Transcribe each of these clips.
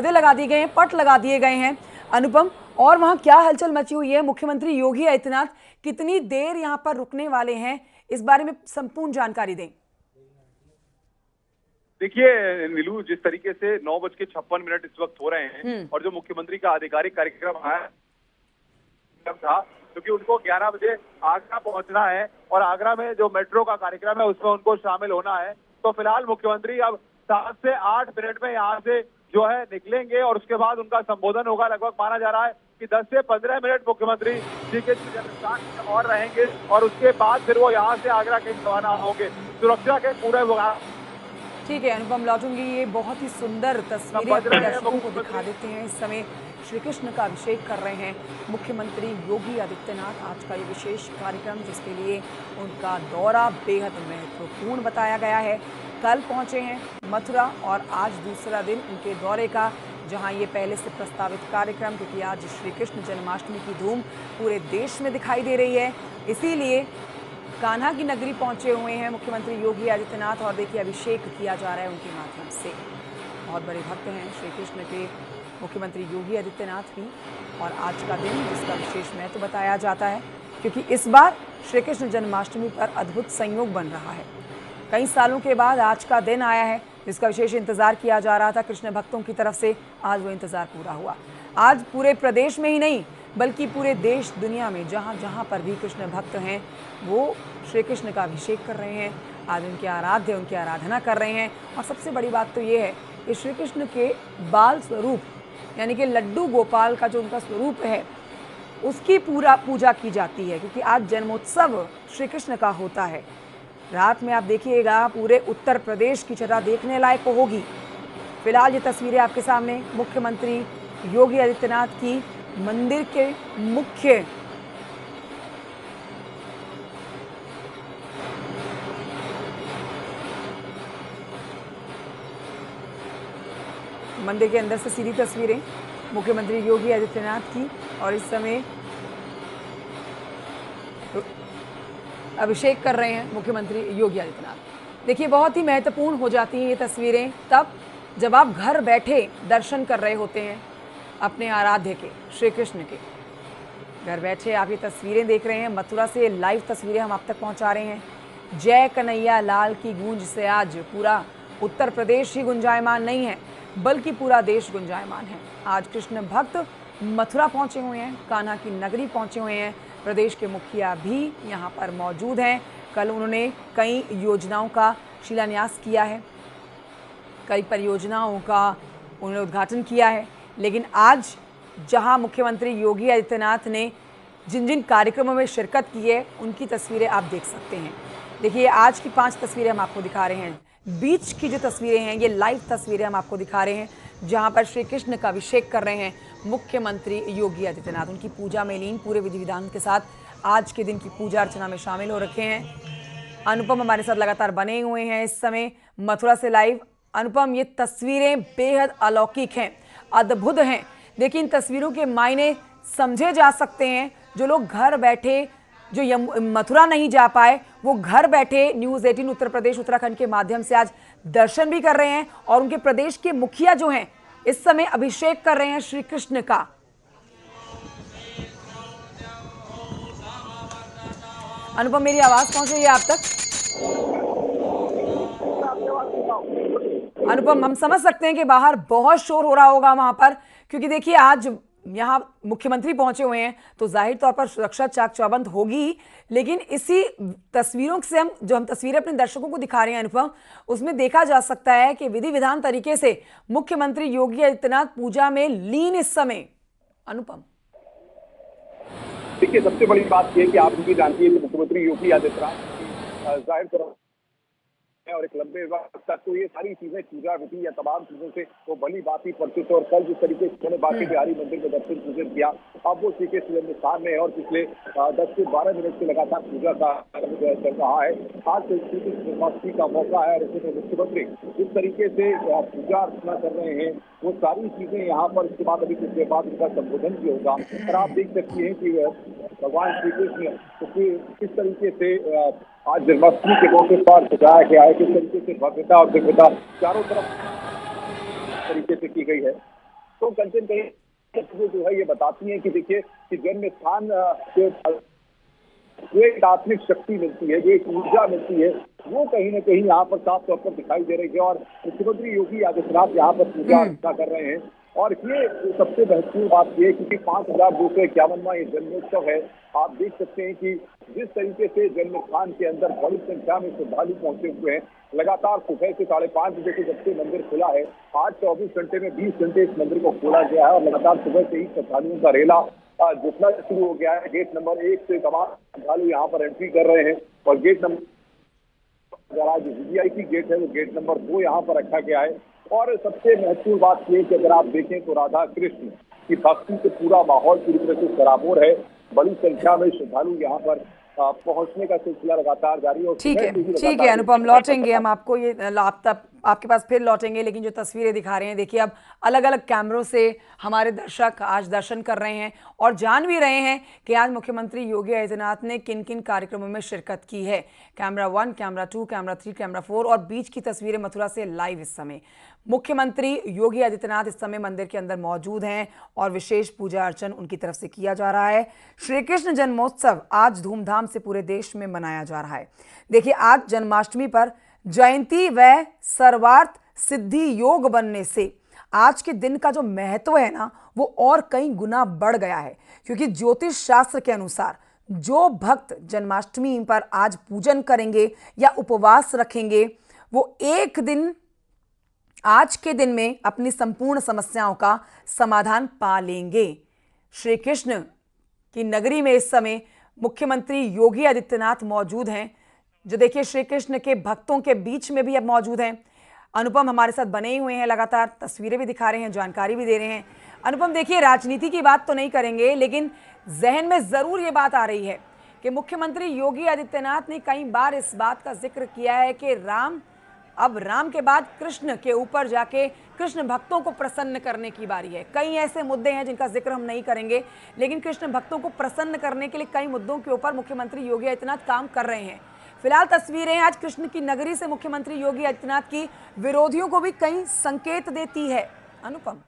पर्दे लगा दिए गए हैं, पट लगा दिए गए हैं अनुपम, और वहां क्या हलचल मची हुई है? मुख्यमंत्री योगी आदित्यनाथ कितनी देर यहां पर रुकने वाले हैं, इस बारे में संपूर्ण जानकारी दें। देखिए नीलू, जिस तरीके से 9:56 इस वक्त हो रहे हैं और जो मुख्यमंत्री का आधिकारिक कार्यक्रम आया था, क्योंकि उनको 11 बजे आगरा पहुंचना है और आगरा में जो मेट्रो का कार्यक्रम है उसमें उनको शामिल होना है, तो फिलहाल मुख्यमंत्री अब 7 से 8 मिनट में यहाँ से जो है निकलेंगे और उसके बाद उनका संबोधन होगा। लगभग माना जा रहा है कि 10 से 15 मिनट मुख्यमंत्री श्रीकृष्ण जन्मस्थान और रहेंगे और उसके बाद फिर वो यहाँ से आगरा के रवाना होंगे। सुरक्षा के पूरे ठीक है अनुपम, लौटूंगी। ये बहुत ही सुंदर तस्वीरें दर्शकों को दिखा देते हैं। इस समय श्री कृष्ण का अभिषेक कर रहे हैं मुख्यमंत्री योगी आदित्यनाथ। आज का ये विशेष कार्यक्रम जिसके लिए उनका दौरा बेहद महत्वपूर्ण बताया गया है। कल पहुंचे हैं मथुरा और आज दूसरा दिन उनके दौरे का, जहां ये पहले से प्रस्तावित कार्यक्रम, क्योंकि आज श्री कृष्ण जन्माष्टमी की धूम पूरे देश में दिखाई दे रही है, इसीलिए कान्हा की नगरी पहुंचे हुए हैं मुख्यमंत्री योगी आदित्यनाथ। और देखिए अभिषेक किया जा रहा है उनके माध्यम से। बहुत बड़े भक्त हैं श्री कृष्ण के मुख्यमंत्री योगी आदित्यनाथ भी। और आज का दिन जिसका विशेष महत्व बताया जाता है, क्योंकि इस बार श्री कृष्ण जन्माष्टमी पर अद्भुत संयोग बन रहा है। कई सालों के बाद आज का दिन आया है जिसका विशेष इंतजार किया जा रहा था कृष्ण भक्तों की तरफ से। आज वो इंतजार पूरा हुआ। आज पूरे प्रदेश में ही नहीं बल्कि पूरे देश दुनिया में जहाँ जहाँ पर भी कृष्ण भक्त हैं वो श्री कृष्ण का अभिषेक कर रहे हैं। आज उनके आराध्य, उनकी आराधना कर रहे हैं। और सबसे बड़ी बात तो ये है कि श्री कृष्ण के बाल स्वरूप यानी कि लड्डू गोपाल का जो उनका स्वरूप है उसकी पूजा की जाती है, क्योंकि आज जन्मोत्सव श्री कृष्ण का होता है। रात में आप देखिएगा पूरे उत्तर प्रदेश की छटा देखने लायक होगी। फिलहाल ये तस्वीरें आपके सामने मुख्यमंत्री योगी आदित्यनाथ की मंदिर के मुख्य मंदिर के अंदर से सीधी तस्वीरें मुख्यमंत्री योगी आदित्यनाथ की। और इस समय अभिषेक कर रहे हैं मुख्यमंत्री योगी आदित्यनाथ। देखिए बहुत ही महत्वपूर्ण हो जाती हैं ये तस्वीरें तब जब आप घर बैठे दर्शन कर रहे होते हैं अपने आराध्य के, श्री कृष्ण के। घर बैठे आप ये तस्वीरें देख रहे हैं। मथुरा से लाइव तस्वीरें हम आप तक पहुंचा रहे हैं। जय कन्हैया लाल की गूंज से आज पूरा उत्तर प्रदेश ही गुंजायमान नहीं है बल्कि पूरा देश गुंजायमान है। आज कृष्ण भक्त मथुरा पहुंचे हुए हैं, कान्हा की नगरी पहुंचे हुए हैं। प्रदेश के मुखिया भी यहाँ पर मौजूद हैं। कल उन्होंने कई योजनाओं का शिलान्यास किया है, कई परियोजनाओं का उन्होंने उद्घाटन किया है। लेकिन आज जहां मुख्यमंत्री योगी आदित्यनाथ ने जिन जिन कार्यक्रमों में शिरकत की है उनकी तस्वीरें आप देख सकते हैं। देखिए आज की 5 तस्वीरें हम आपको दिखा रहे हैं। बीच की जो तस्वीरें हैं ये लाइव तस्वीरें हम आपको दिखा रहे हैं जहां पर श्री कृष्ण का अभिषेक कर रहे हैं मुख्यमंत्री योगी आदित्यनाथ। उनकी पूजा में लीन पूरे विधि विधान के साथ आज के दिन की पूजा अर्चना में शामिल हो रखे हैं। अनुपम हमारे साथ लगातार बने हुए हैं इस समय मथुरा से लाइव। अनुपम, ये तस्वीरें बेहद अलौकिक हैं, अद्भुत हैं। देखिए इन तस्वीरों के मायने समझे जा सकते हैं। जो लोग घर बैठे, जो मथुरा नहीं जा पाए, वो घर बैठे न्यूज़ 18 उत्तर प्रदेश उत्तराखंड के माध्यम से आज दर्शन भी कर रहे हैं। और उनके प्रदेश के मुखिया जो हैं इस समय अभिषेक कर रहे हैं श्री कृष्ण का। अनुपम, मेरी आवाज पहुंच रही है आप तक? अनुपम, हम समझ सकते हैं कि बाहर बहुत शोर हो रहा होगा वहां पर, क्योंकि देखिए आज यहाँ मुख्यमंत्री पहुंचे हुए हैं तो जाहिर तौर पर सुरक्षा चाक चौबंद होगी। लेकिन इसी तस्वीरों से हम तस्वीरें अपने दर्शकों को दिखा रहे हैं अनुपम, उसमें देखा जा सकता है कि विधि विधान तरीके से मुख्यमंत्री योगी आदित्यनाथ पूजा में लीन इस समय। अनुपम, देखिए सबसे बड़ी बात यह कि आप भी जानती है कि मुख्यमंत्री योगी आदित्यनाथ जाहिर तौर और एक लंबे वक्त तक तो ये सारी चीजें पूजा विधि या तमाम चीजों से वो भली बात ही परिचित। और कल जिस तरीके से उन्होंने बांके बिहारी मंदिर में दर्शन पूजन किया, अब वो श्री कृष्ण जन्मस्थान में और पिछले 10 से 12 मिनट से लगातार पूजा का चल रहा है। आज श्री कृष्ण जन्माष्टमी का मौका है और इसमें मुख्यमंत्री जिस तरीके से पूजा अर्चना कर रहे हैं वो सारी चीजें यहाँ पर, इसके बाद अभी कुछ देर बाद उनका संबोधन भी होगा। और आप देख सकती हैं कि भगवान श्री कृष्ण किस तरीके से आज जन्माष्टमी के मौके पर सजाया गया है, किस तरीके से भव्यता और दिव्यता चारों तरफ तरीके से की गई है। तो कंचन कहीं जो है ये बताती है कि देखिए कि जन्म स्थान जो एक आत्मिक शक्ति मिलती है, जो एक ऊर्जा मिलती है, वो कहीं ना कहीं यहाँ पर साफ तौर पर दिखाई दे रही है। और मुख्यमंत्री योगी आदित्यनाथ यहाँ पर पूजा अर्चना कर रहे हैं। और ये सबसे महत्वपूर्ण बात ये है क्योंकि 5251वां ये जन्मोत्सव है। आप देख सकते हैं कि जिस तरीके से जन्म स्थान के अंदर बड़ी संख्या में श्रद्धालु पहुंचे हुए हैं। लगातार सुबह से 5:30 बजे से जब से मंदिर खुला है, आज 24 घंटे में 20 घंटे इस मंदिर को खोला गया है और लगातार सुबह से ही श्रद्धालुओं का रेला जुटना शुरू हो गया है। गेट नंबर 1 से तमाम श्रद्धालु यहाँ पर एंट्री कर रहे हैं और गेट नंबर आज वीवीआईपी गेट है वो गेट नंबर 2 यहाँ पर रखा गया है। और सबसे महत्वपूर्ण बात यह कि अगर आप देखें तो राधा कृष्ण की भक्ति से पूरा माहौल पूरी तरह से सराबोर है। बड़ी संख्या में श्रद्धालु यहाँ पर पहुंचने का सिलसिला लगातार जारी है। ठीक है अनुपम, लौटेंगे हम आपको ये आपके पास फिर लौटेंगे, लेकिन जो तस्वीरें दिखा रहे हैं देखिए, अब अलग अलग कैमरों से हमारे दर्शक आज दर्शन कर रहे हैं और जान भी रहे हैं कि आज मुख्यमंत्री योगी आदित्यनाथ ने किन किन कार्यक्रमों में शिरकत की है। कैमरा 1, कैमरा 2, कैमरा 3, कैमरा 4 और बीच की तस्वीरें मथुरा से लाइव। इस समय मुख्यमंत्री योगी आदित्यनाथ इस समय मंदिर के अंदर मौजूद हैं और विशेष पूजा अर्चन उनकी तरफ से किया जा रहा है। श्री कृष्ण जन्मोत्सव आज धूमधाम से पूरे देश में मनाया जा रहा है। देखिए, आज जन्माष्टमी पर जयंती व सर्वार्थ सिद्धि योग बनने से आज के दिन का जो महत्व है ना, वो और कई गुना बढ़ गया है। क्योंकि ज्योतिष शास्त्र के अनुसार जो भक्त जन्माष्टमी पर आज पूजन करेंगे या उपवास रखेंगे, वो एक दिन आज के दिन में अपनी संपूर्ण समस्याओं का समाधान पा लेंगे। श्री कृष्ण की नगरी में इस समय मुख्यमंत्री योगी आदित्यनाथ मौजूद हैं, जो देखिए श्री कृष्ण के भक्तों के बीच में भी अब मौजूद हैं। अनुपम हमारे साथ बने ही हुए हैं, लगातार तस्वीरें भी दिखा रहे हैं, जानकारी भी दे रहे हैं। अनुपम देखिए, राजनीति की बात तो नहीं करेंगे, लेकिन जहन में जरूर ये बात आ रही है कि मुख्यमंत्री योगी आदित्यनाथ ने कई बार इस बात का जिक्र किया है कि अब राम के बाद कृष्ण के ऊपर जाके कृष्ण भक्तों को प्रसन्न करने की बारी है। कई ऐसे मुद्दे हैं जिनका जिक्र हम नहीं करेंगे, लेकिन कृष्ण भक्तों को प्रसन्न करने के लिए कई मुद्दों के ऊपर मुख्यमंत्री योगी आदित्यनाथ काम कर रहे हैं। फिलहाल तस्वीरें आज कृष्ण की नगरी से मुख्यमंत्री योगी आदित्यनाथ की विरोधियों को भी कई संकेत देती है। अनुपम,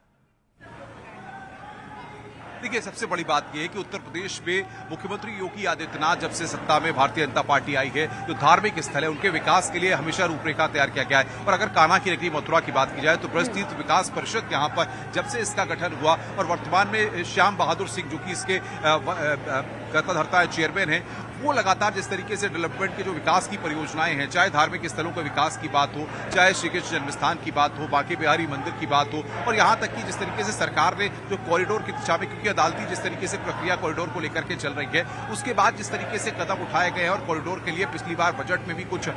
देखिए, सबसे बड़ी बात यह है कि उत्तर प्रदेश में मुख्यमंत्री योगी आदित्यनाथ जब से सत्ता में भारतीय जनता पार्टी आई है, जो धार्मिक स्थल है उनके विकास के लिए हमेशा रूपरेखा तैयार किया गया है। और अगर कान्हा की नगरी मथुरा की बात की जाए तो ब्रज तीर्थ विकास परिषद यहाँ पर जब से इसका गठन हुआ और वर्तमान में श्याम बहादुर सिंह जो कि इसके कर्ताधर्ता है, चेयरमैन है, वो लगातार जिस तरीके से डेवलपमेंट के जो विकास की परियोजनाएं हैं, चाहे धार्मिक स्थलों के विकास की बात हो, चाहे श्री कृष्ण जन्मस्थान की बात हो, बांके बिहारी मंदिर की बात हो, और यहाँ तक कि जिस तरीके से सरकार ने जो कॉरिडोर की दिशा में, क्योंकि अदालती जिस तरीके से प्रक्रिया कॉरिडोर को लेकर के चल रही है, उसके बाद जिस तरीके से कदम उठाए गए हैं और कॉरिडोर के लिए पिछली बार बजट में भी कुछ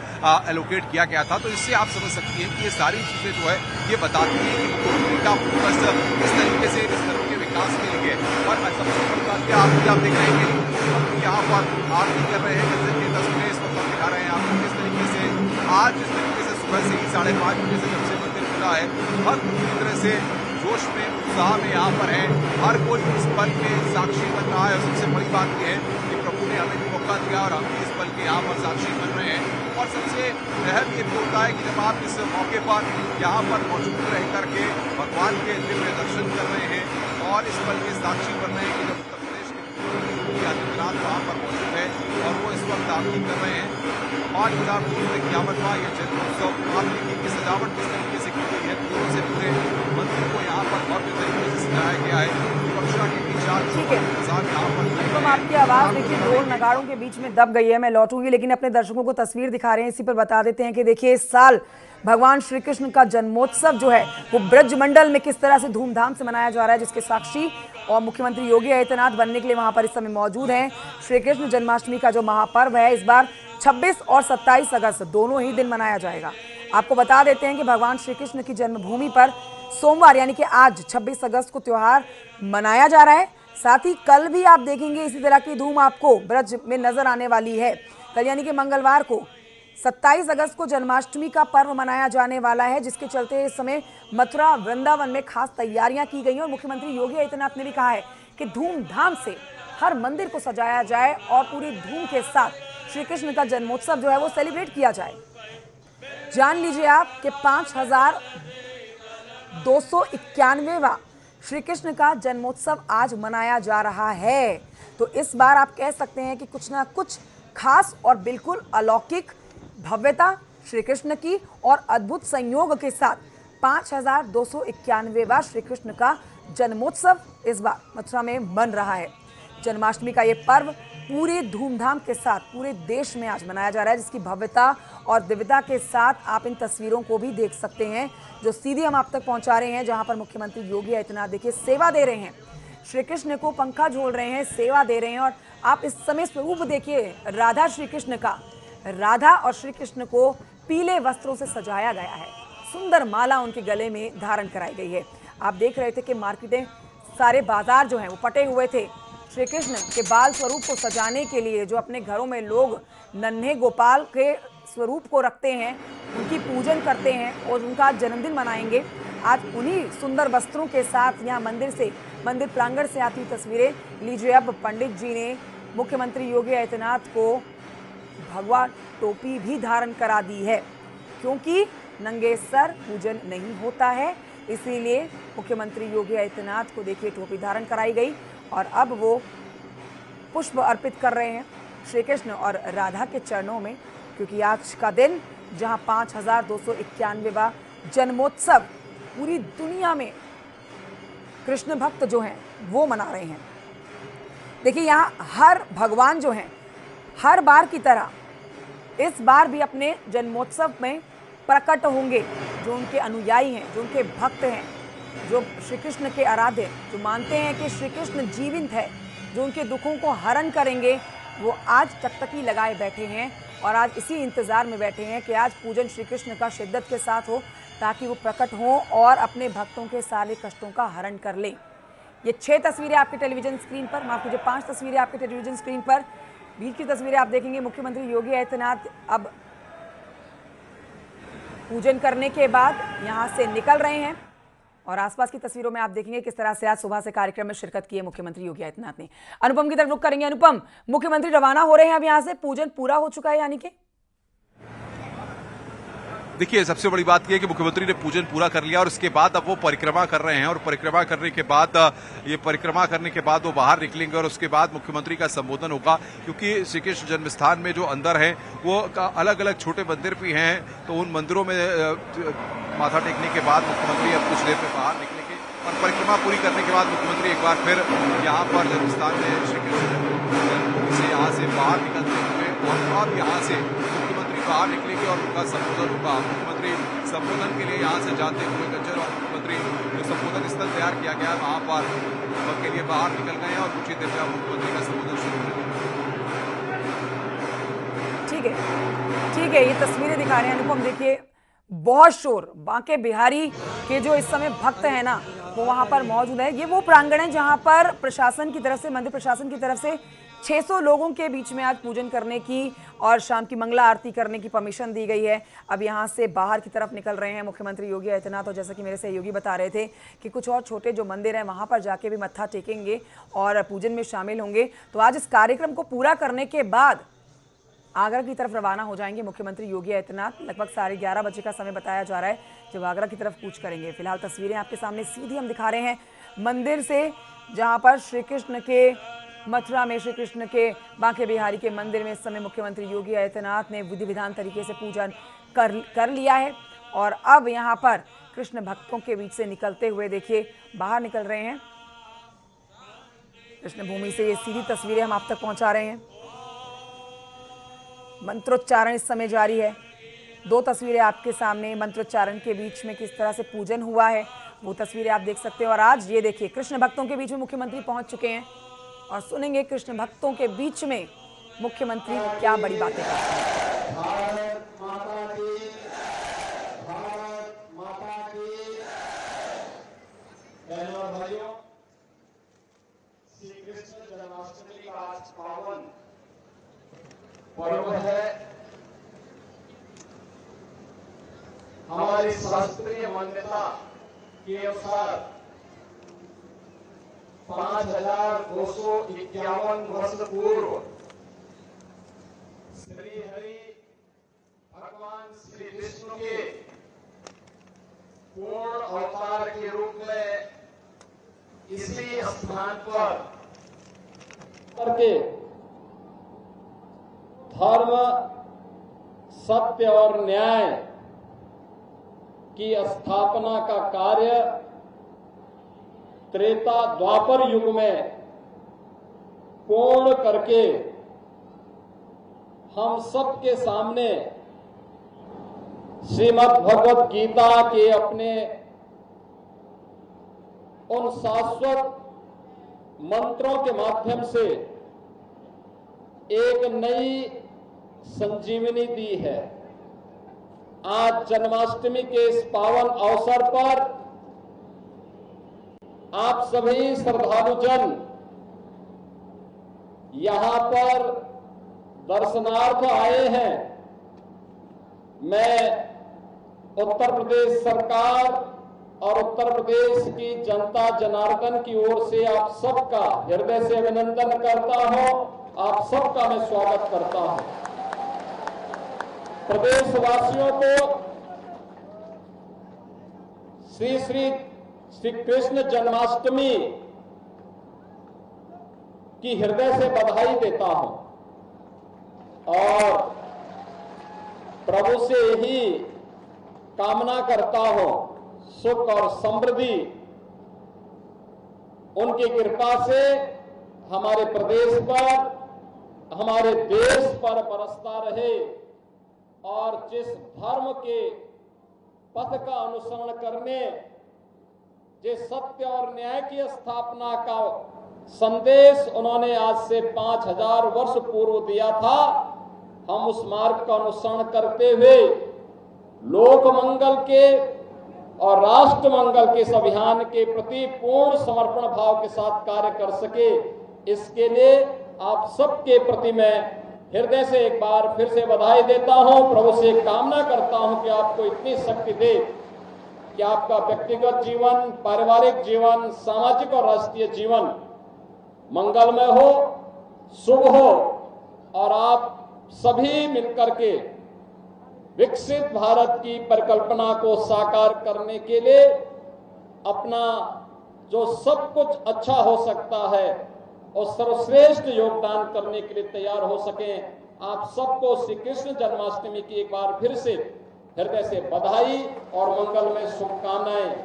एलोकेट किया गया था, तो इससे आप समझ सकती हैं कि ये सारी चीजें जो है ये बताती है कि मुख्यमंत्री का फोकस इस तरीके से स्थलों के विकास के लिए। और सबसे बड़ी बात आप देख रहे हैं कि यहाँ पर आरती कर रहे हैं, जैसे कि तस्वीरें इस वक्त दिखा रहे हैं आपको किस तरीके से आज जिस तरीके से सुबह से ही 5:30 बजे से जब से मंदिर खुला है, हर पूरी तरह से जोश में, उत्साह में यहाँ पर है। हर कोई इस पल के साक्षी बन रहा है और सबसे बड़ी बात यह है कि प्रभु ने हमें मौका दिया और हम इस पल के यहाँ पर साक्षी बन रहे हैं। और सबसे अहम ये भी होता है कि जब आप इस मौके पर यहाँ पर मौजूद रह करके भगवान के दिव्य दर्शन कर रहे हैं और इस पल के साक्षी बन रहे हैं कि जब उत्तर प्रदेश के आदित्यनाथ वहाँ पर मौजूद है और वो इस वक्त आरती कर रहे हैं। 5251वां ये जन्मोत्सव, आप देखिए कि सजावट किस तरीके से की गई है, फूलों से पूरे मंदिर को यहाँ पर भव्य तरीके से सजाया गया है। तो आपकी आवाज देखिए ढोल नगाड़ों के बीच में दब गई है। मैं लौटूंगी, लेकिन अपने दर्शकों को तस्वीर दिखा रहे हैं, इसी पर बता देते हैं कि देखिए इस साल भगवान श्री कृष्ण का जन्मोत्सव जो है वो ब्रज मंडल में किस तरह से धूमधाम से मनाया जा रहा है, जिसके साक्षी और मुख्यमंत्री योगी आदित्यनाथ बनने के लिए वहां पर इस समय मौजूद हैं। श्री कृष्ण जन्माष्टमी का जो महापर्व है इस बार 26 और 27 अगस्त दोनों ही दिन मनाया जाएगा। आपको बता देते हैं कि भगवान श्री कृष्ण की जन्मभूमि पर सोमवार यानी कि आज 26 अगस्त को त्योहार मनाया जा रहा है। साथ ही कल भी आप देखेंगे इसी तरह की धूम आपको ब्रज में नजर आने वाली है। कल यानी कि मंगलवार को 27 अगस्त को जन्माष्टमी का पर्व मनाया जाने वाला है, जिसके चलते इस समय मथुरा वृंदावन में खास तैयारियां की गई हैं और मुख्यमंत्री योगी आदित्यनाथ ने भी कहा है कि धूमधाम से हर मंदिर को सजाया जाए और पूरी धूम के साथ श्री कृष्ण का जन्मोत्सव जो है वो सेलिब्रेट किया जाए। जान लीजिए आप कि 5291वां श्री कृष्ण का जन्मोत्सव आज मनाया जा रहा है। तो इस बार आप कह सकते हैं कि कुछ ना कुछ खास और बिल्कुल अलौकिक भव्यता श्री कृष्ण की और अद्भुत संयोग के साथ 5291वां श्री कृष्ण का जन्मोत्सव इस बार मथुरा में मन रहा है। जन्माष्टमी का ये पर्व पूरे धूमधाम के साथ पूरे देश में आज मनाया जा रहा है, जिसकी भव्यता और दिव्यता के साथ आप इन तस्वीरों को भी देख सकते हैं जो सीधे हम आप तक पहुंचा रहे हैं, जहां पर मुख्यमंत्री योगी आदित्यनाथ देखिए सेवा दे रहे हैं, श्री कृष्ण को पंखा झोल रहे हैं, सेवा दे रहे हैं। और आप इस समय स्वरूप देखिए राधा श्री कृष्ण का। राधा और श्री कृष्ण को पीले वस्त्रों से सजाया गया है, सुंदर माला उनके गले में धारण कराई गई है। आप देख रहे थे कि मार्केटें, सारे बाजार जो हैं वो पटे हुए थे श्री कृष्ण के बाल स्वरूप को सजाने के लिए। जो अपने घरों में लोग नन्हे गोपाल के स्वरूप को रखते हैं, उनकी पूजन करते हैं और उनका जन्मदिन मनाएंगे। आज उन्हीं सुंदर वस्त्रों के साथ यहाँ मंदिर प्रांगण से आती तस्वीरें लीजिए। अब पंडित जी ने मुख्यमंत्री योगी आदित्यनाथ को भगवा टोपी भी धारण करा दी है, क्योंकि नंगे सर पूजन नहीं होता है, इसीलिए मुख्यमंत्री योगी आदित्यनाथ को देखिए टोपी धारण कराई गई और अब वो पुष्प अर्पित कर रहे हैं श्री कृष्ण और राधा के चरणों में, क्योंकि आज का दिन जहां 5291वां जन्मोत्सव पूरी दुनिया में कृष्ण भक्त जो हैं वो मना रहे हैं। देखिए यहाँ हर भगवान जो हैं हर बार की तरह इस बार भी अपने जन्मोत्सव में प्रकट होंगे। जो उनके अनुयायी हैं, जो उनके भक्त हैं, जो श्री कृष्ण के आराध्य, जो मानते हैं कि श्री कृष्ण जीवित है, जो उनके दुखों को हरण करेंगे, वो आज टकटकी लगाए बैठे हैं और आज इसी इंतज़ार में बैठे हैं कि आज पूजन श्री कृष्ण का शिद्दत के साथ हो, ताकि वो प्रकट हों और अपने भक्तों के सारे कष्टों का हरण कर लें। ये 6 तस्वीरें आपके टेलीविजन स्क्रीन पर, माफ कीजिए 5 तस्वीरें आपके टेलीविजन स्क्रीन पर। बीच की तस्वीरें आप देखेंगे मुख्यमंत्री योगी आदित्यनाथ अब पूजन करने के बाद यहाँ से निकल रहे हैं और आसपास की तस्वीरों में आप देखेंगे किस तरह से आज सुबह से कार्यक्रम में शिरकत की है मुख्यमंत्री योगी आदित्यनाथ ने। अनुपम की तरफ रुख करेंगे। अनुपम, मुख्यमंत्री रवाना हो रहे हैं अब यहाँ से, पूजन पूरा हो चुका है यानी कि? देखिए, सबसे बड़ी बात यह है कि मुख्यमंत्री ने पूजन पूरा कर लिया और उसके बाद अब वो परिक्रमा कर रहे हैं और परिक्रमा करने के बाद वो बाहर निकलेंगे और उसके बाद मुख्यमंत्री का संबोधन होगा, क्योंकि श्री कृष्ण जन्म स्थान में जो अंदर है वो अलग अलग छोटे मंदिर भी हैं, तो उन मंदिरों में माथा टेकने के बाद मुख्यमंत्री अब कुछ देर में बाहर निकलेंगे और परिक्रमा पूरी करने के बाद मुख्यमंत्री एक बार फिर यहाँ पर जन्म स्थान में श्री कृष्ण से यहाँ से बाहर निकलते हुए और अब यहाँ से बाहर निकलेंगे और उनका संबोधन होगा। मुख्यमंत्री संबोधन के लिए यहाँ से जाते हुए गज्जर और मुख्यमंत्री जो संबोधन स्थल तैयार किया गया है वहाँ पर के लिए बाहर निकल गए हैं और कुछ ही देर में मुख्यमंत्री का संबोधन शुरू करेंगे। ठीक है, ये तस्वीरें दिखा रहे हैं अनुपम। देखिए बहुत शोर, बांके बिहारी के जो इस समय भक्त है ना वो वहाँ पर मौजूद है। ये वो प्रांगण है जहाँ पर प्रशासन की तरफ से, मंदिर प्रशासन की तरफ से 600 लोगों के बीच में आज पूजन करने की और शाम की मंगला आरती करने की परमिशन दी गई है। अब यहाँ से बाहर की तरफ निकल रहे हैं मुख्यमंत्री योगी आदित्यनाथ और जैसा कि मेरे सहयोगी बता रहे थे कि कुछ और छोटे जो मंदिर हैं वहाँ पर जाके भी मत्था टेकेंगे और पूजन में शामिल होंगे। तो आज इस कार्यक्रम को पूरा करने के बाद आगरा की तरफ रवाना हो जाएंगे मुख्यमंत्री योगी आदित्यनाथ। लगभग 11:30 बजे का समय बताया जा रहा है जब आगरा की तरफ कूच करेंगे। फिलहाल तस्वीरें आपके सामने सीधी हम दिखा रहे हैं मंदिर से, जहाँ पर श्री कृष्ण के मथुरा में श्री कृष्ण के बांके बिहारी के मंदिर में इस समय मुख्यमंत्री योगी आदित्यनाथ ने विधि विधान तरीके से पूजन कर लिया है और अब यहाँ पर कृष्ण भक्तों के बीच से निकलते हुए देखिए बाहर निकल रहे हैं। कृष्ण भूमि से ये सीधी तस्वीरें हम आप तक पहुंचा रहे हैं। मंत्रोच्चारण इस समय जारी है। 2 तस्वीरें आपके सामने, मंत्रोच्चारण के बीच में किस तरह से पूजन हुआ है वो तस्वीरें आप देख सकते हैं। और आज ये देखिए कृष्ण भक्तों के बीच में मुख्यमंत्री पहुंच चुके हैं और सुनेंगे कृष्ण भक्तों के बीच में मुख्यमंत्री क्या बड़ी बातें करते हैं। भारत माता की बहनों और भाइयों, श्री कृष्ण जन्माष्टमी का आज पावन पर्व है। हमारी शास्त्रीय मान्यता के अनुसार 5251 वर्ष पूर्व श्री हरि भगवान श्री विष्णु के पूर्ण अवतार के रूप में इसी स्थान पर करके धर्म, सत्य और न्याय की स्थापना का कार्य त्रेता द्वापर युग में पूर्ण करके हम सबके सामने श्रीमद् भगवत गीता के अपने उन शाश्वत मंत्रों के माध्यम से एक नई संजीवनी दी है। आज जन्माष्टमी के इस पावन अवसर पर आप सभी श्रद्धालुजन यहां पर दर्शनार्थ आए हैं। मैं उत्तर प्रदेश सरकार और उत्तर प्रदेश की जनता जनार्दन की ओर से आप सबका हृदय से अभिनंदन करता हूं, आप सबका मैं स्वागत करता हूं। प्रदेशवासियों को श्री कृष्ण जन्माष्टमी की हृदय से बधाई देता हूं और प्रभु से यही कामना करता हूं, सुख और समृद्धि उनकी कृपा से हमारे प्रदेश पर, हमारे देश पर बरसता रहे और जिस धर्म के पथ का अनुसरण करने, जिस सत्य और न्याय की स्थापना का संदेश उन्होंने आज से 5000 वर्ष पूर्व दिया था, हम उस मार्ग का अनुसरण करते हुए लोक मंगल के और राष्ट्र मंगल के इस अभियान के प्रति पूर्ण समर्पण भाव के साथ कार्य कर सके, इसके लिए आप सबके प्रति मैं हृदय से एक बार फिर से बधाई देता हूं। प्रभु से कामना करता हूं कि आपको इतनी शक्ति दे कि आपका व्यक्तिगत जीवन, पारिवारिक जीवन, सामाजिक और राष्ट्रीय जीवन मंगलमय हो, शुभ हो और आप सभी मिलकर के विकसित भारत की परिकल्पना को साकार करने के लिए अपना जो सब कुछ अच्छा हो सकता है और सर्वश्रेष्ठ योगदान करने के लिए तैयार हो सकें। आप सबको श्री कृष्ण जन्माष्टमी की एक बार फिर से हृदय से बधाई और मंगलमय शुभकामनाएं।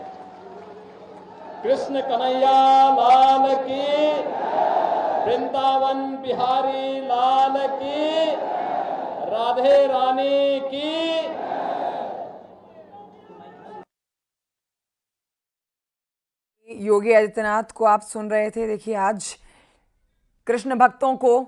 कृष्ण कन्हैया लाल की, वृंदावन बिहारी लाल की, राधे रानी की। योगी आदित्यनाथ को आप सुन रहे थे। देखिए, आज कृष्ण भक्तों को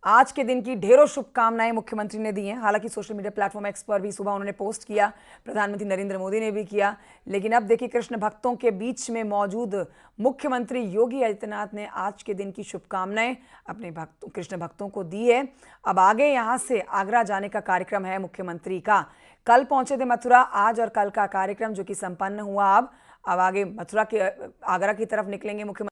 आज के दिन की ढेरों शुभकामनाएं मुख्यमंत्री ने दी हैं। हालांकि सोशल मीडिया प्लेटफॉर्म एक्स पर भी सुबह उन्होंने पोस्ट किया, प्रधानमंत्री नरेंद्र मोदी ने भी किया। लेकिन अब देखिए, कृष्ण भक्तों के बीच में मौजूद मुख्यमंत्री योगी आदित्यनाथ ने आज के दिन की शुभकामनाएं अपने कृष्ण भक्तों को दी है। अब आगे यहां से आगरा जाने का कार्यक्रम है मुख्यमंत्री का। कल पहुंचे थे मथुरा, आज और कल का कार्यक्रम जो कि संपन्न हुआ। अब आगे मथुरा के आगरा की तरफ निकलेंगे मुख्यमंत्री।